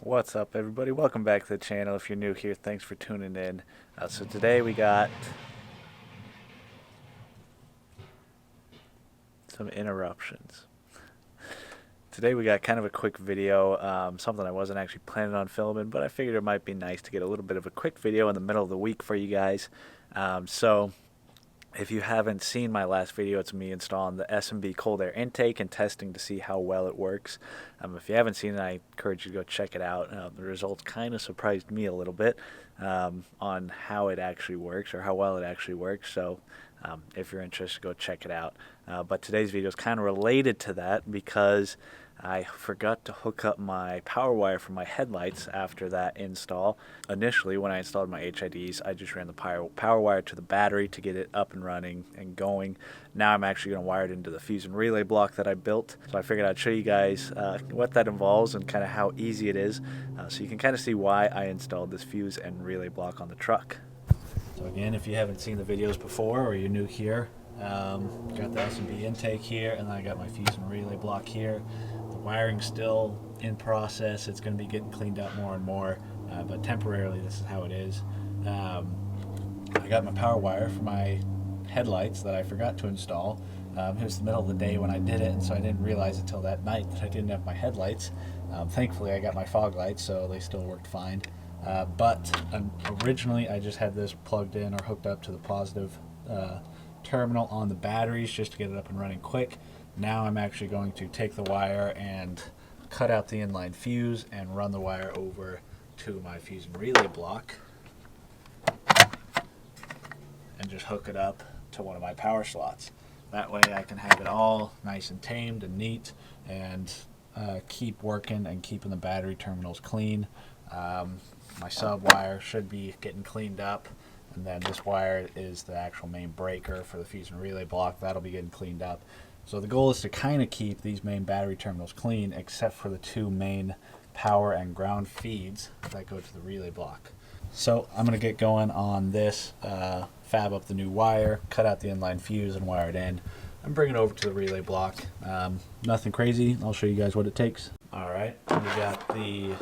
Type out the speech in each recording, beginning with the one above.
What's up, everybody? Welcome back to the channel. If you're new here, thanks for tuning in. So today we got some interruptions. Today we got kind of a quick video, something I wasn't actually planning on filming, but I figured it might be nice to get a little bit of a quick video in the middle of the week for you guys. So if you haven't seen my last video, it's me installing the S&B cold air intake and testing to see how well it works. If you haven't seen it, I encourage you to go check it out. The results kind of surprised me a little bit on how it actually works, or how well it actually works. So if you're interested, go check it out. But today's video is kind of related to that because I forgot to hook up my power wire for my headlights after that install. Initially, when I installed my HIDs, I just ran the power wire to the battery to get it up and running and going. Now I'm actually going to wire it into the fuse and relay block that I built. So I figured I'd show you guys what that involves and kind of how easy it is, so you can kind of see why I installed this fuse and relay block on the truck. So again, if you haven't seen the videos before or you're new here, got the S&B intake here, and then I got my fuse and relay block here. The wiring's still in process. It's going to be getting cleaned up more and more, but temporarily this is how it is. I got my power wire for my headlights that I forgot to install. It was the middle of the day when I did it, and so I didn't realize until that night that I didn't have my headlights. Thankfully I got my fog lights, so they still worked fine. But originally I just had this plugged in or hooked up to the positive terminal on the batteries just to get it up and running quick. Now I'm actually going to take the wire and cut out the inline fuse and run the wire over to my fuse and relay block and just hook it up to one of my power slots. That way I can have it all nice and tamed and neat and keep working and keeping the battery terminals clean. My sub wire should be getting cleaned up, and then this wire is the actual main breaker for the fuse and relay block. That'll be getting cleaned up. So the goal is to kind of keep these main battery terminals clean, except for the two main power and ground feeds that go to the relay block. So I'm going to get going on this, fab up the new wire, cut out the inline fuse and wire it in, and bring it over to the relay block. Nothing crazy. I'll show you guys what it takes. Alright, we got the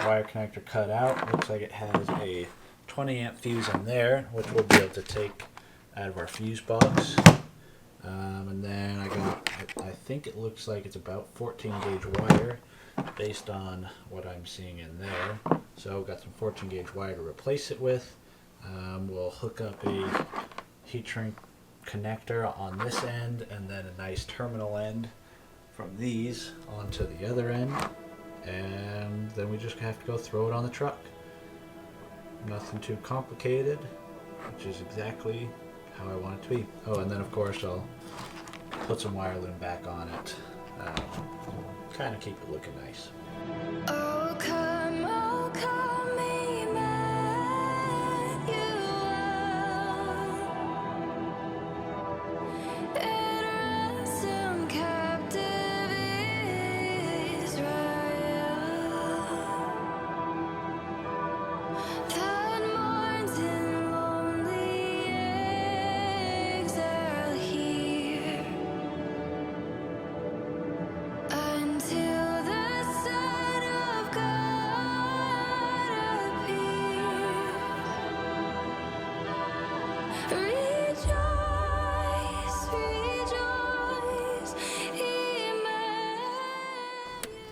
wire connector cut out. Looks like it has a 20 amp fuse in there, which we'll be able to take out of our fuse box. And then I think it looks like it's about 14 gauge wire based on what I'm seeing in there. So got some 14 gauge wire to replace it with. We'll hook up a heat shrink connector on this end, and then a nice terminal end from these onto the other end, and then we just have to go throw it on the truck. Nothing too complicated, which is exactly how I want it to be. Oh, and then of course I'll put some wire loom back on it, kind of keep it looking nice. Oh, come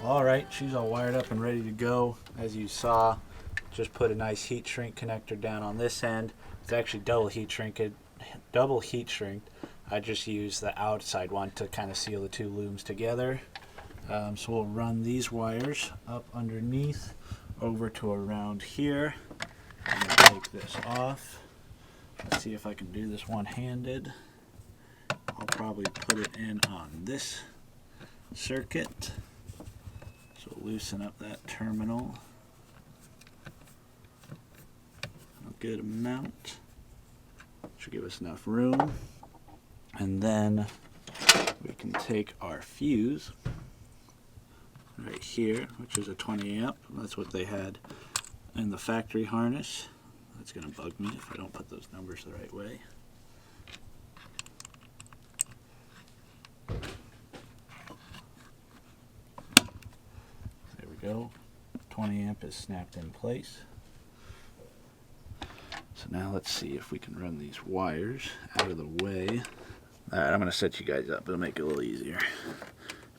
Alright, she's all wired up and ready to go. As you saw, just put a nice heat shrink connector down on this end. It's actually double heat shrinked. I just used the outside one to kind of seal the two looms together. So we'll run these wires up underneath over to around here. I'm going to take this off. Let's see if I can do this one-handed. I'll probably put it in on this circuit. So loosen up that terminal a good amount. Should give us enough room. And then we can take our fuse right here, which is a 20 amp. That's what they had in the factory harness. That's going to bug me if I don't put those numbers the right way. There we go. 20 amp is snapped in place. So now let's see if we can run these wires out of the way. Alright, I'm going to set you guys up. It'll make it a little easier.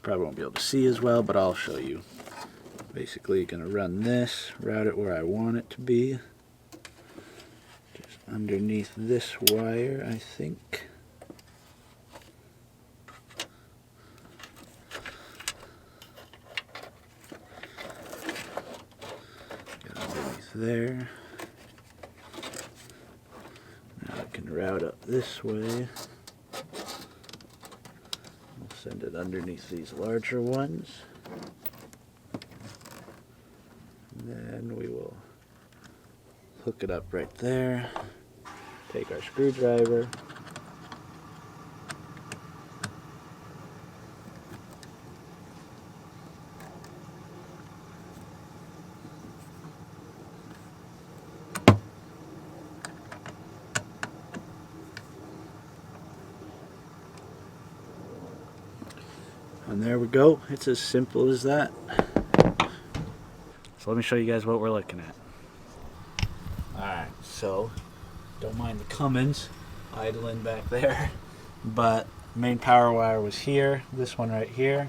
Probably won't be able to see as well, but I'll show you. Basically, going to run this, route it where I want it to be. Just underneath this wire, I think. Get underneath there. Now I can route up this way. We'll send it underneath these larger ones. Then we will hook it up right there, take our screwdriver, and there we go. It's as simple as that. So let me show you guys what we're looking at. Alright, so don't mind the Cummins idling back there, but main power wire was here, this one right here.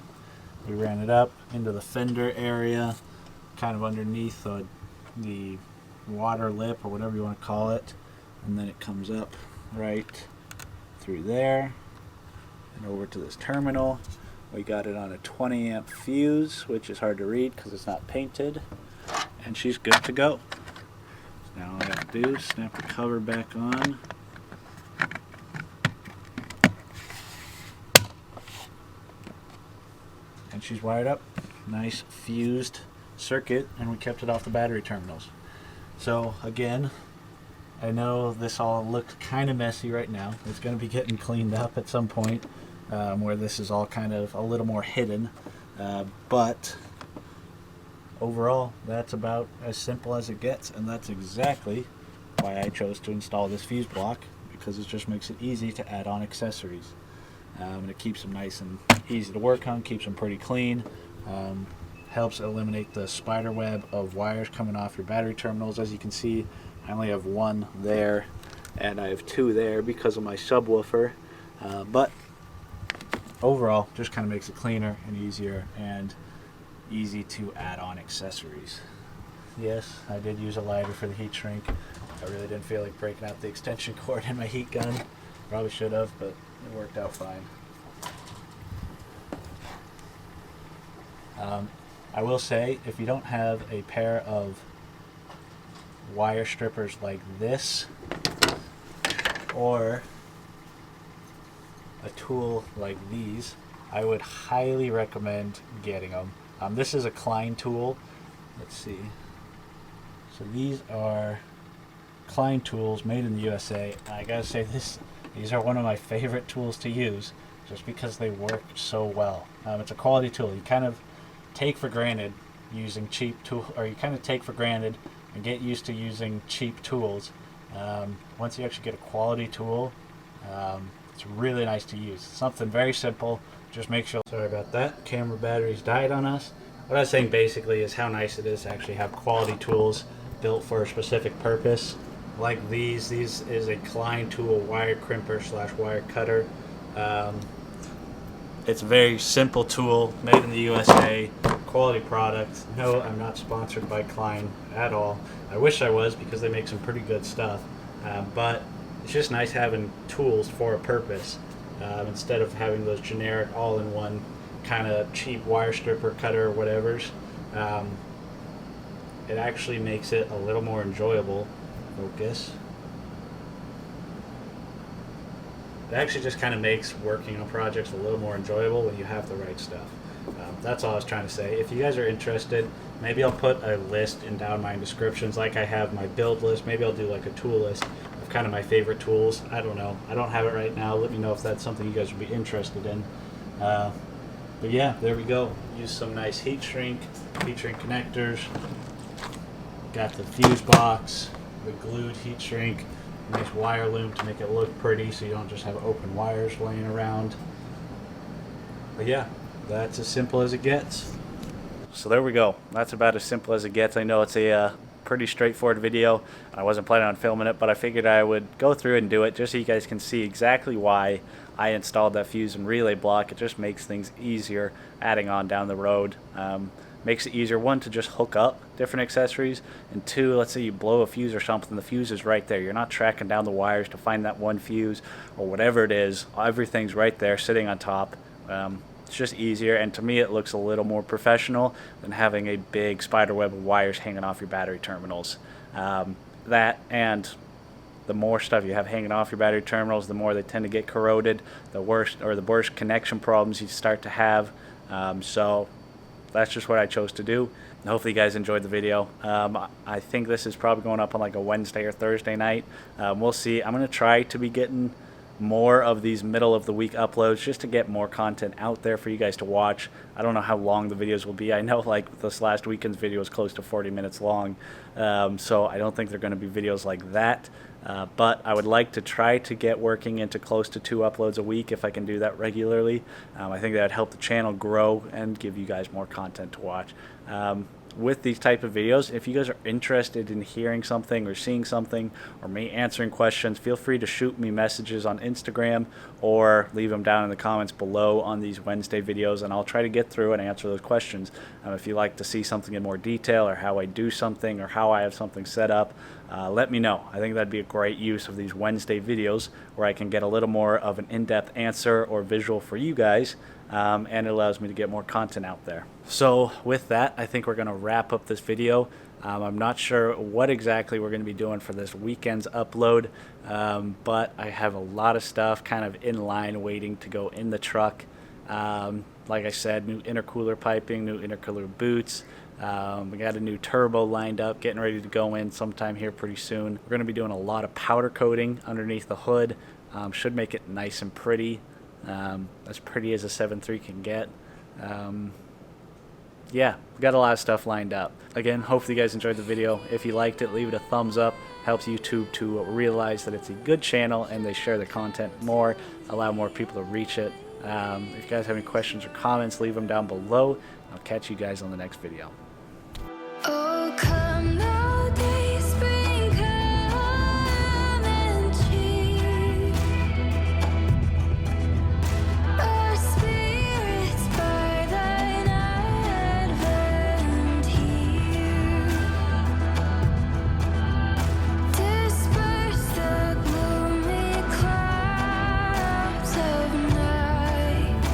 We ran it up into the fender area, kind of underneath the water lip or whatever you want to call it, and then it comes up right through there and over to this terminal. We got it on a 20 amp fuse, which is hard to read because it's not painted, and she's good to go. So now all I have to do is snap the cover back on. And she's wired up. Nice fused circuit, and we kept it off the battery terminals. So again, I know this all looks kind of messy right now. It's going to be getting cleaned up at some point. Where this is all kind of a little more hidden, but overall that's about as simple as it gets, and that's exactly why I chose to install this fuse block, because it just makes it easy to add on accessories, and it keeps them nice and easy to work on, keeps them pretty clean, helps eliminate the spider web of wires coming off your battery terminals. As you can see, I only have one there and I have two there because of my subwoofer, but overall, just kind of makes it cleaner and easier and easy to add on accessories. Yes, I did use a lighter for the heat shrink. I really didn't feel like breaking out the extension cord in my heat gun. Probably should have, but it worked out fine. I will say, if you don't have a pair of wire strippers like this, or a tool like these, I would highly recommend getting them. This is a Klein tool. Let's see. So these are Klein tools made in the USA. I gotta say, these are one of my favorite tools to use, just because they work so well. It's a quality tool. You kind of take for granted using cheap tool, or you kind of take for granted and get used to using cheap tools. Once you actually get a quality tool, it's really nice to use. It's something very simple. Just make sure. Sorry about that. Camera batteries died on us. What I was saying basically is how nice it is to actually have quality tools built for a specific purpose. Like these. These is a Klein tool wire crimper / wire cutter. It's a very simple tool, made in the USA, quality product. No, I'm not sponsored by Klein at all. I wish I was, because they make some pretty good stuff. But it's just nice having tools for a purpose, instead of having those generic all-in-one kind of cheap wire stripper, cutter, or whatevers. It actually makes it a little more enjoyable. Focus. It actually just kind of makes working on projects a little more enjoyable when you have the right stuff. That's all I was trying to say. If you guys are interested, maybe I'll put a list in down my descriptions, like I have my build list. Maybe I'll do like a tool list of kind of my favorite tools. I don't know. I don't have it right now. Let me know if that's something you guys would be interested in. But yeah, there we go. Use some nice heat shrink connectors. Got the fuse box, the glued heat shrink, nice wire loom to make it look pretty so you don't just have open wires laying around. But yeah, that's as simple as it gets. So there we go. That's about as simple as it gets. I know it's a pretty straightforward video. I wasn't planning on filming it, but I figured I would go through and do it just so you guys can see exactly why I installed that fuse and relay block. It just makes things easier adding on down the road. Makes it easier, one, to just hook up different accessories, and two, let's say you blow a fuse or something, the fuse is right there. You're not tracking down the wires to find that one fuse or whatever it is. Everything's right there sitting on top. It's just easier, and to me it looks a little more professional than having a big spider web of wires hanging off your battery terminals. That, and the more stuff you have hanging off your battery terminals, the more they tend to get corroded, the worse connection problems you start to have. So that's just what I chose to do. Hopefully you guys enjoyed the video. I think this is probably going up on like a Wednesday or Thursday night. We'll see. I'm going to try to be getting more of these middle of the week uploads just to get more content out there for you guys to watch. I don't know how long the videos will be. I know like this last weekend's video was close to 40 minutes long, so I don't think they're going to be videos like that. But I would like to try to get working into close to 2 uploads a week if I can do that regularly. I think that would help the channel grow and give you guys more content to watch. With these type of videos, if you guys are interested in hearing something or seeing something or me answering questions, feel free to shoot me messages on Instagram or leave them down in the comments below on these Wednesday videos, and I'll try to get through and answer those questions. If you'd like to see something in more detail or how I do something or how I have something set up, let me know. I think that'd be a great use of these Wednesday videos where I can get a little more of an in-depth answer or visual for you guys, and it allows me to get more content out there. So with that, I think we're going to wrap up this video. I'm not sure what exactly we're going to be doing for this weekend's upload, but I have a lot of stuff kind of in line waiting to go in the truck. Like I said, new intercooler piping, new intercooler boots. We got a new turbo lined up, getting ready to go in sometime here pretty soon. We're going to be doing a lot of powder coating underneath the hood. Should make it nice and pretty, as pretty as a 7.3 can get. Yeah, we got a lot of stuff lined up. Again, hopefully you guys enjoyed the video. If you liked it, leave it a thumbs up. Helps YouTube to realize that it's a good channel and they share the content more, allow more people to reach it. If you guys have any questions or comments, leave them down below. I'll catch you guys on the next video. Oh, come now, day spring, come and cheer our spirits by thine advent here. Disperse the gloomy clouds of night,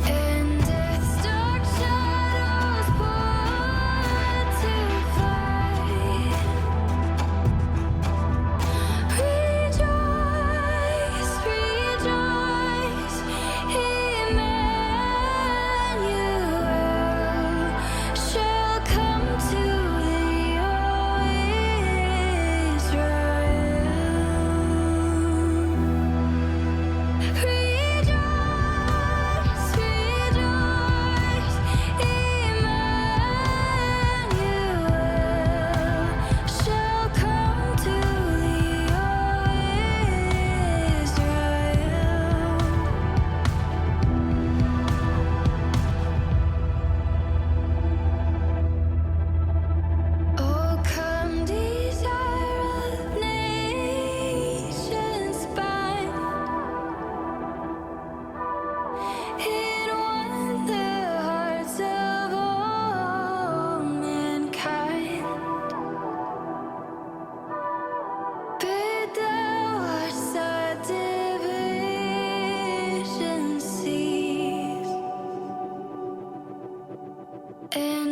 and death's dark shadows put to flight. Rejoice, rejoice, Emmanuel shall come to thee, O Israel. Rejoice, rejoice, Emmanuel shall come to thee, O Israel. Oh, come, desire of nations bind in one the hearts of all mankind. Bid thou our sad division cease, and